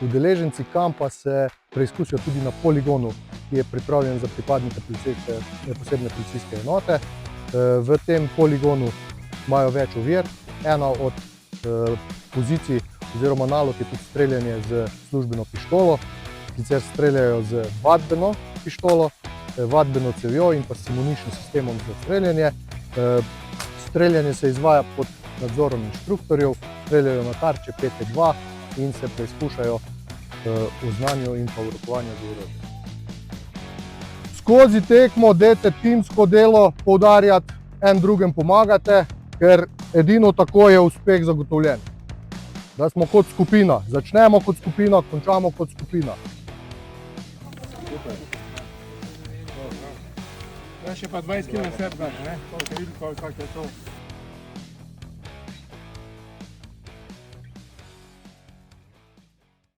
Udeleženci kampa se preizkusijo tudi na poligonu, ki je pripravljen za pripadnike posebne policijske enote. V tem poligonu imajo več ovir. Ena od pozicij oziroma nalog je tudi streljanje z službeno pištolo. Sicer streljajo z vadbeno pištolo, vadbeno cevjo in pa s simoničnim sistemom za streljanje. Streljanje se izvaja pod nadzorom inštruktorjev, streljajo na tarče PT2 in se preizkušajo v znanju in pa v rokovanju z orožjem. Skozi tekmo dajte timsko delo poudarjati, en drugem pomagate, ker edino tako je uspeh zagotovljen. Da smo kot skupina, začnemo kot skupina, končamo kot skupina. Še pa 20 km na sebe, ne? To se vidi, kako je to.